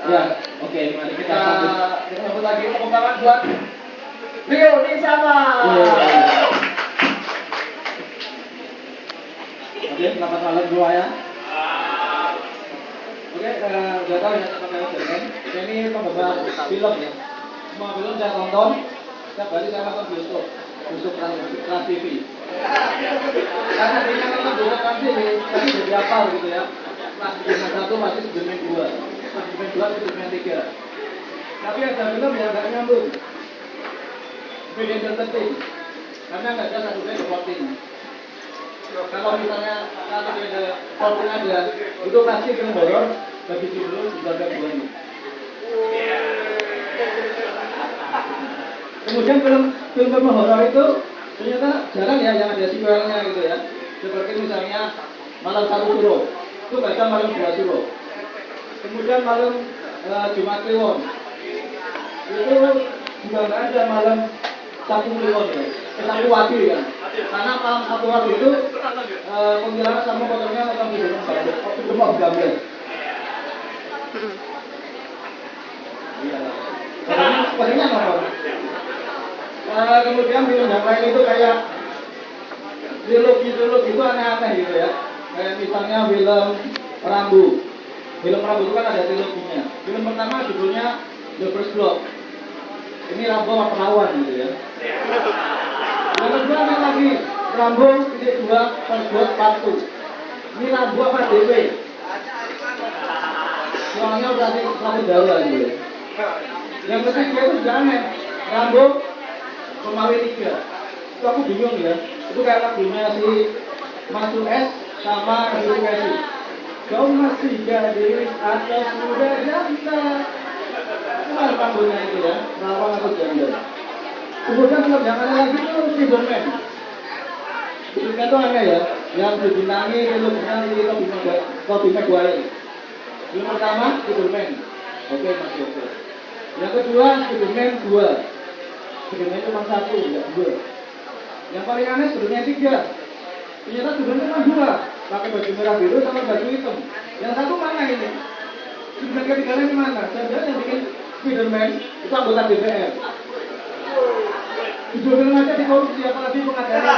Ya, oke, mari kita sambut lagi tepuk tangan buat Rio Nisama. Oke, selamat malam semua ya. Oke, udah tahu ya tentang film. Ini pembawa film ya. Semua film saya tonton. Setiap hari saya nonton bioskop Trans TV. Karena dia nonton bioskop Trans TV, tadi jadi hafal gitu ya. Pas Superman 1 masih Superman 2, pas Superman 2 Superman 3. Tapi ada film yang nggak nyambung. Beda tertentu. Karena nggak ada satu beda plotting. Kalau misalnya satu beda plotting ada, itu pasti film horor bagi judul juga ada buahnya. Kemudian film horor itu ternyata jarang ya yang ada sequelnya gitu ya. Seperti misalnya Malam Satu Suro, itu baca Malam Dua Suro. Kemudian Malam Jumat Kliwon, itu juga nggak ada Malam Satu Kliwon ya, Satu Wadi ya. Karena Malam Satu Wadi itu kuntilanak sama kotornya nonton di rumah gambar. Iya. Sebenarnya nonton. Kemudian film yang lain itu kayak trilogi itu aneh-aneh gitu ya. Kayak misalnya film Rambo. Film Rambo itu kan ada triloginya. Film pertama judulnya The First Blood. Ini Rambo sama perawan gitu ya. Yang kedua ada lagi Rambo titik 2 First Blood Part 2. Ini Rambo apa DW? Soalnya berarti satu darah gitu ya. Yang ketiga itu juga aneh. Rambo Pemawi 3. Itu aku bingung ya. Itu kayak lagunya si Masuk S sama Riri Kasi. Kau masih gadis atau sudah janda? Itu kan lagunya itu ya. Rawang atau janda. Kemudian film yang aneh lagi itu Spiderman. Spiderman itu aneh ya. Yang dibintangi filmnya ini Tobey Maguire. Film pertama Spiderman. Oke, masih oke. Yang kedua Spiderman 2. Spiderman cuma 1, enggak 2. Yang paling aneh Spiderman 3. Ternyata Spiderman cuma 2. Pakai baju merah biru sama baju hitam. Yang satu mana ini? Spiderman ketiganya mana? Jangan-jangan yang bikin Spiderman itu anggota DPR. Judul film aja dikorupsi, apalagi pengajaran.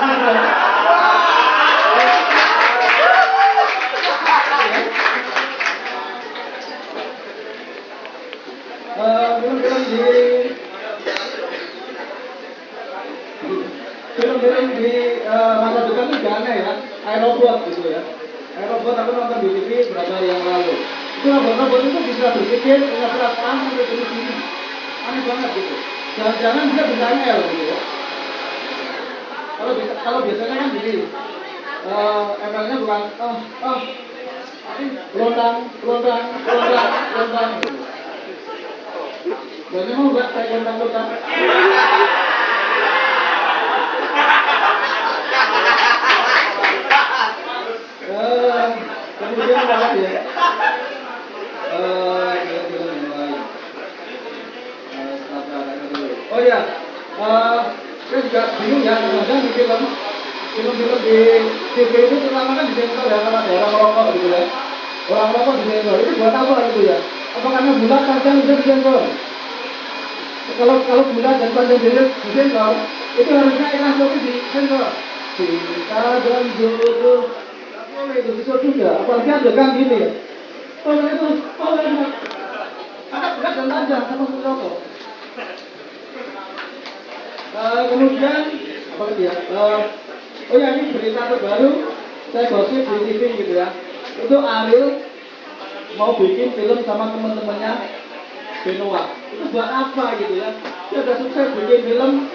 Film-film di masa depan itu juga aneh ya. iRobot gitu ya. iRobot aku nonton di TV berapa hari yang lalu. Itu robot itu bisa berpikir, punya perasaan sampai bunuh diri. Aneh banget gitu. Jangan-jangan dia bisa ngel gitu ya. Kalau biasanya kan gini, ML-nya bukan lontang gitu. Dan memang buat kayak lontang. Kemudian apa lagi ya? Oh ya, saya juga bingung ya, kadang-kadang di film-film di TV itu terutama kan disensor ya, kalau ada orang merokok gitu ya. Orang merokok disensor, itu buat apa gitu ya? Apa karena bulat panjang bisa disensor? Kalau bulat dan panjang disensor, itu harusnya enak tapi disensor. Cinta dan jodoh, itu bisa juga. Apalagi ada kan gini ya. Itu, anak berat dan panjang sama merokok. Kemudian apa lagi ya? Oh ya, ini berita terbaru, saya gosip di TV gitu ya. Itu Ariel mau bikin film sama teman-temannya Benoa. Itu buat apa gitu ya? Dia udah sukses bikin film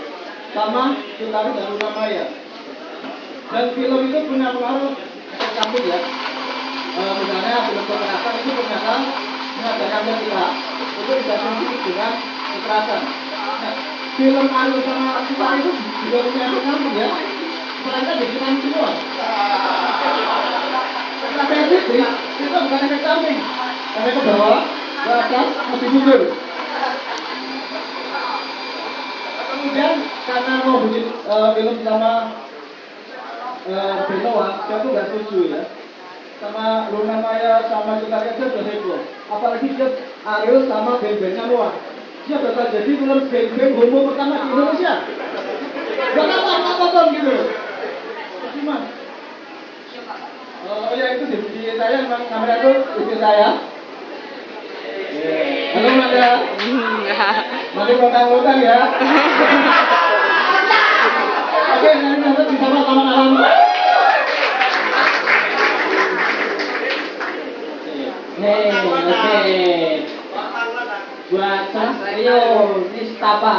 sama Sutari dan Luna Maya. Dan film itu punya pengaruh efek samping ya. Misalnya film kekerasan itu ternyata mengajarkan kita itu tidak sensitif dengan kekerasan. Nah, film Ariel sama Sutari itu juga punya efek samping ya. Mereka dikirim semua. Karena sensitif itu bukan efek samping. Efek ke bawah, ke atas, masih mundur. Kemudian karena mau bikin film sama Benoa, saya tuh nggak setuju ya. sama Luna Maya sama Cutari aja udah heboh. Apalagi dia Ariel sama band-bandnya Noah. Dia bakal jadi film band-band homo pertama di Indonesia. Gak apa-apa gitu. Gimana? Oh ya itu di saya memang kamera itu istri saya. Halo Mada. Nanti ngutang-ngutang ya. Oke, nanti bisa sama malam. Oke. Buat Mas Rio Nistapa.